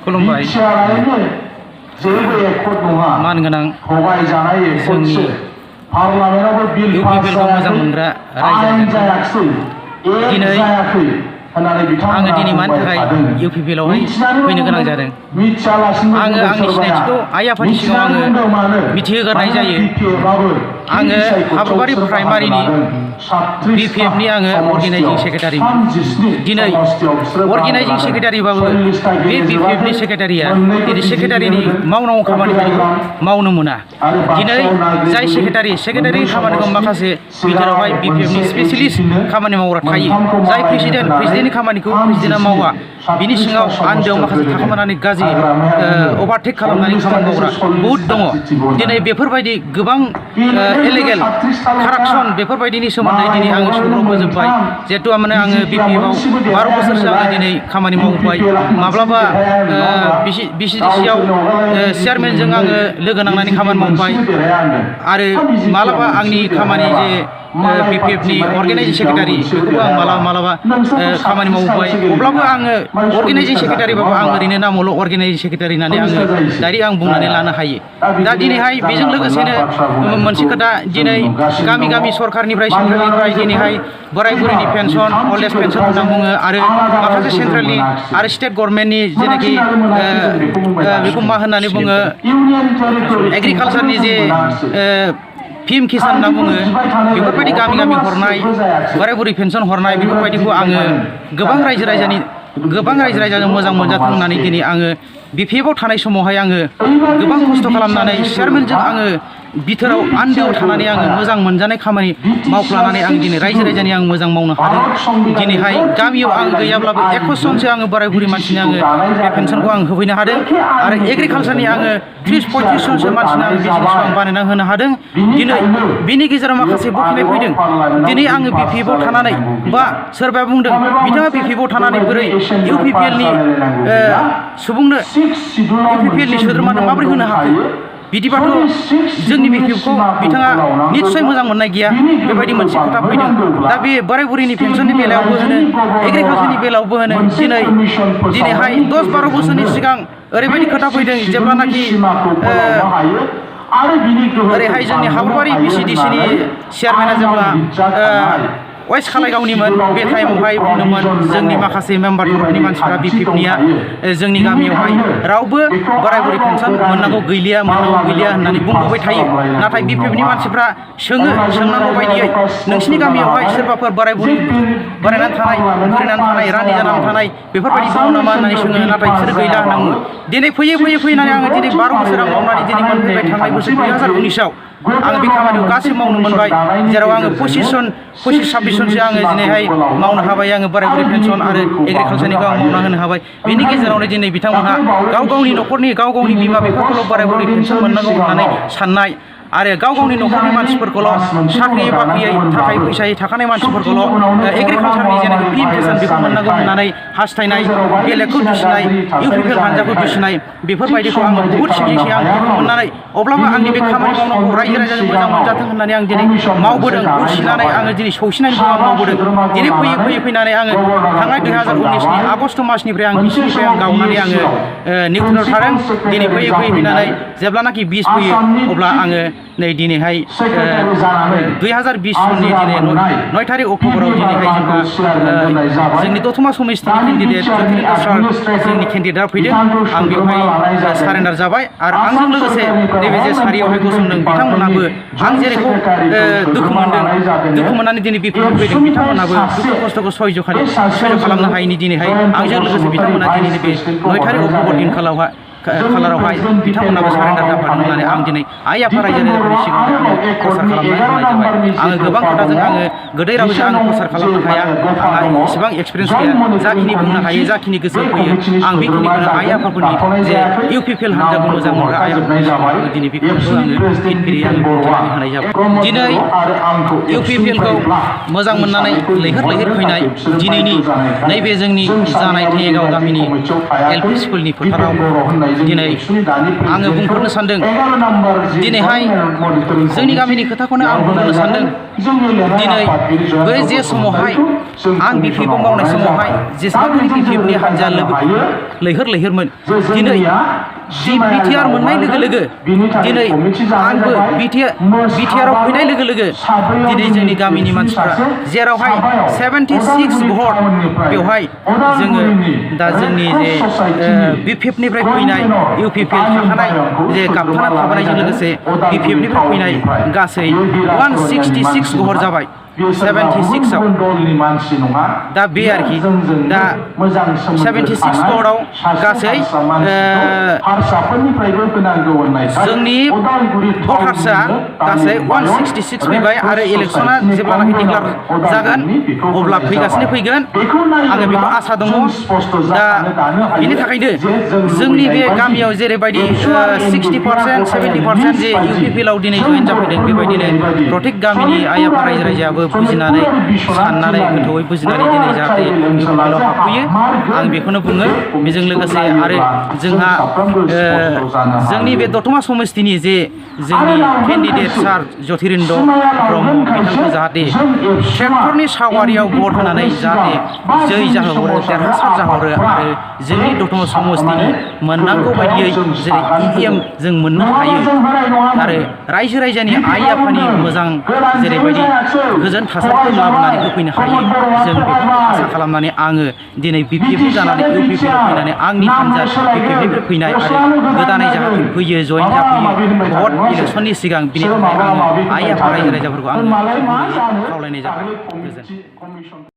खुलुमबाय मानगोनां जोंनि इउपिपिएलखौ मोजां मोनग्रा रायजो दिनै आङो दिनै मानि थाखाय इउपिपिएलआवहाय फैनो गोनां जादों आङो आंनि सिनायथिखौ आइ आफानि सिगाङाव आङो मिथिहोग्रोनाय जायो आङो हाब्रुबारि प्राइमारिनि बिपिएफनि आङो अर्गेनाइजिं सेक्रेटारि दिनै अर्गेनाइजिं सेक्रेटारिबाबो बे बिपिएफनि सेक्रेटारिया दिनै सेक्रेटारिनि मावनांगौ खामानिफोरखौ मावनो मोना दिनै जाय सेक्रेटारिनि खामानिखौ माखासे बिथोरावहाय बिपिएफनि स्पेसियलिस्ट खामानि मावग्रा थायो जाय प्रेसिडेन्टनि खामानिखौ प्रेसिडेन्टआ मावा बिनि सिङाव आन्दोआव माखासे थाखोमानानै गाज्रि अभारटेक खालामनानै खामानि मावग्रा बहुद दङ दिनै बेफोरबायदि गोबां इलिगेल कारापसन बेफोरबायदिनि सोमोन्दै दिनै आङो सुबुरुनबोजोब्बाय जिहेतु आङो बिपिएफआव 12 बोसोरसो आङो दिनै खामानि मावबाय माब्लाबा बिसिडिसिआव चेयारमेनजों आङो लोगो नांनानै खामानि मावबाय आरो माब्लाबा आंनि खामानि जे बिपिएफनि अर्गेनाइजिं सेक्रेटारि बेखौबो आं मालाबा खामानि मावबाय अब्लाबो आङो अर्गेनाइजिं सेक्रेटारिबाबो आं ओरैनो नामावल' अर्गेनाइजिं सेक्रेटारि होननानै आङो डाइरेक्ट आं बुंनानै लानो हायो दा दिनैहाय बेजों लोगोसेनो मोनसे खोथा दिनै गामि गामि सरकारनिफ्राय सेन्ट्रेलनिफ्राय दिनैहाय बोराय बुरैनि पेन्सन अल्ड एज पेन्सन होनना बुङो आरो माखासे सेन्ट्रेलनि आरो स्टेट गभर्नमेन्टनि जेनाखि बेखौ मा होननानै बुङो एग्रिकालसारनि जे पिएम किसान होनना बुङो बेफोरबायदि गामि गामि हरनाय बोराय बुरै पेन्सन हरनाय बेफोरबायदिखौ आङो गोबां रायजो राजाजों मोजां मोनजाथों होननानै दिनै आङो बिपिएफआव थानाय समावहाय आङो गोबां खस्थ' खालामनानै चेयारमेनजों आङो बिथोराव आन्दोआव थानानै आङो मोजां मोनजानाय खामानि मावफ्लानानै आं दिनै रायजो राजानि आं मोजां मावनो हादों दिनैहाय गामियाव आं गैयाब्लाबो 21 जनसो आङो बोराय बुरै मानसिनि आङो बे पेन्सनखौ आं होफैनो हादों आरो एग्रिकालसारनि आङो 30-35 जनसो मानसिनो आं बिजनेसखौ आं बानायना होनो हादों दिनै बिनि गेजेराव माखासे बखिनाय फैदों दिनै आङो बिपिएफआव थानानै बा सोरबाया बुंदों बिथाङा बिपिएफआव थानानै बोरै इउपिपिएलनि सुबुंनो इउपिपिएलनि सोद्रोमानो माबोरै होनो हाखो बिदिबाथ' जोंनि बिपिएफखौ बिथाङा निस्सय मोजां मोननाय गैया बेबायदि मोनसे खोथा फैदों दा बे बोराय बुरैनि पेन्सननि बेलायावबो होनो एग्रिकालसारनि बेलायावबो होनो दिनैहाय 10-12 बोसोरनि सिगां ओरैबायदि खोथा फैदों जेब्लानाखि ओरैहाय जोंनि हाब्रुबारि बिसिडिसिनि चेयारमेना जेब्ला वेस्ट कालाइगावनिमोन बे टाइमावहाय बुंदोंमोन जोंनि माखासे मेम्बारफोरनि मानसिफ्रा बिपिएफनिया जोंनि गामियावहाय रावबो बोराय बुरै पेन्सन मोननांगौ गैलिया होननानै बुंबोबाय थायो नाथाय बिपिएफनि मानसिफ्रा सोंनांगौ बायदियै नोंसिनि गामियावहाय सोरबाफोर बोराय बुरै बोरायनानै थानाय रानि जानानै थानाय बेफोरबायदि दङ नामा होननानै सोङो नाथाय बिसोर गैला होननाङो दिनै फैनानै आङो दिनै 12 बोसोर आं मावनानै दिनै मोनफैबाय थांनाय बोसोर 2019आव आङो बे खामानिखौ गासैबो मावनो मोनबाय जेराव आङो 25-26 जनसो आङो दिनैहाय मावनो हाबाय आङो बोराय बुरै पेन्सन आरो एग्रिकालसारनिखौ आं मावना होनो हाबाय बेनि गेजेरावनो दिनै बिथांमोनहा गाव गावनि न'खरनि गाव गावनि बिमा बिफाखौल' बोराय बुरै पेन्सन मोननांगौ होननानै साननाय आरो गाव गावनि न'खरनि मानसिफोरखौल' साख्रि बाख्रियै थाखाय फैसायै थाखानाय मानसिफोरखौल' एग्रिकालसारनि जेनाखि पिएम किसान बेखौ मोननांगौ होननानै हास्थायनाय बेलेगखौ दुसिनाय इउपिपिएल हान्जाखौ दुसिनाय बेफोरबायदिखौ आङो बहुद सिगांसि आं दुखु मोननानै अब्लाबो आंनि बे खामानि मावनांगौ रायजो राजाजों मोजां मोनजाथों होननानै आं दिनै मावबोदों उथिनानै आङो दिनै सौसिनायनि आं मावबोदों दिनै फैनानै आङो थांनाय 2019नि आगस्ट मासनिफ्राय आं बिसिनिफ्राय आं गावनानै आङो निउट्रेलाव थादों दिनै फैनानै जेब्लानाखि बिस फैयो अब्ला आङो नै दिनैहाय 2020 सननि दिनै 9 थारिख अक्ट'बराव दिनैहाय जोंहा जोंनि दतमा समस्तिनि केन्डिडेट जोंनि केन्डिडेटआ फैदों आं बेवहाय सारेन्डार जाबाय आरो आंजों लोगोसे नैबे जे सारियावहाय गसंदों बिथांमोनहाबो आं जेरैखौ दुखु मोननानै दिनै बिपिएफ फैदों बिथांमोनहाबो दुखु खस्थ'खौ सह्य खालामनो हायैनि दिनैहाय आंजों लोगोसे बिथांमोना दिनै बे 9 थारिख अक्ट'बर दिनखालावहाय बिथांमोनाबो सारेन्डार जाफादों होननानै आं दिनै आइ आफा रायजो राजाफोरनि सिगाङाव आङो प्रसार खालामनानै होनाय जाबाय आङो गोबां खोथाजों आङो गोदै रावजों आङो प्रसार खालामनो हाया आंहा एसेबां एक्सपिरियेन्स गैया जाखिनि बुंनो हायो जाखिनि गोसोआव फैयो आं बेखिनिखौनो आइ आफाफोरनि जे इउपिपिएल हान्जाखौ मोजां मोनग्रा आइ आफाफोरनि सिगाङाव दिनै बेखौनो आङो फिनफिरि आङो बुंथिनानै होनाय जाबाय दिनै इउपिपिएलखौ मोजां मोननानै लैहोर फैनाय दिनैनि नैबे जोंनि जानाय थेगाव गामिनि एलपि स्कुलनि फोथाराव दिनै आङो बुंहरनो सानदों दिनैहाय जोंनि गामिनि खोथाखौनो आं बुंनो सानदों दिनै बै जे समावहाय आं BPF आव मावनाय समावहाय जेसेबांखिनि BPF नि हान्जा लैहोर लैहोरमोन दिनै BTR मोननाय लोगो लोगो दिनै आंबो BTR आव फैनाय लोगो लोगो दिनै जोंनि गामिनि मानसिफ्रा जेरावहाय 76 भट बेवहाय जोङो दा जोंनि जे BPF निफ्राय फैनाय UPPL थाखानाय जे गाबथाना थाबोनायजों लोगोसे BPF निफ्राय फैनाय गासै 166 भट जाबाय 76 आव दा बे आरोखि दा 76 भटआव गासै जोंनि भटार्सआ गासै 166 फैबाय आरो इलेक्सना जेब्लानाखि डिक्लार जागोन अब्ला फैगोन आङो बेखौ आसा दङ दा बिनि थाखायनो जोंनि बे गामियाव जेरैबायदि 60% 70% जे UPPL आव दिनै जयेन जाफैदों बेबायदिनो प्रतेक गामिनि आइ आफा रायजो राजायाबो बुजिनानै साननानै गोथौयै बुजिनानै दिनै जाहाथे UPPL आव हाबफैयो आं बेखौनो बुङो बेजों लोगोसे आरो जोंहा जोंनि बे दतमा समस्तिनि जे जोंनि केन्डिडेट सार ज्योतिरिन्द्र ब्रह्म बिथांखौ जाहाथे ट्रेक्टरनि सावारियाव भट होनानै जाहाथे जै जाहोहरो देरहासार जाहरो आरो जोंनि दतमा समस्तिनि मोननांगौ बायदियै जेरै EM जों मोननो हायो आरो रायजो राजानि आइ आफानि मोजां जेरैबायदि गोजोन थासारिखौ लाबोनानै होफैनो हायो जों बेखौ आसा खालामनानै आङो दिनै BPF जानानै UPPL आव फैनानै आंनि हान्जा BPF निफ्राय फैनाय आरो गोदानै जाहाथे फैयो जयेन जाफैयो भट इलेक्सननि सिगां बिनि थाखाय आङो आइ आफा रायजो राजाफोरखौ आङो खावलायनाय जाबाय गोजोन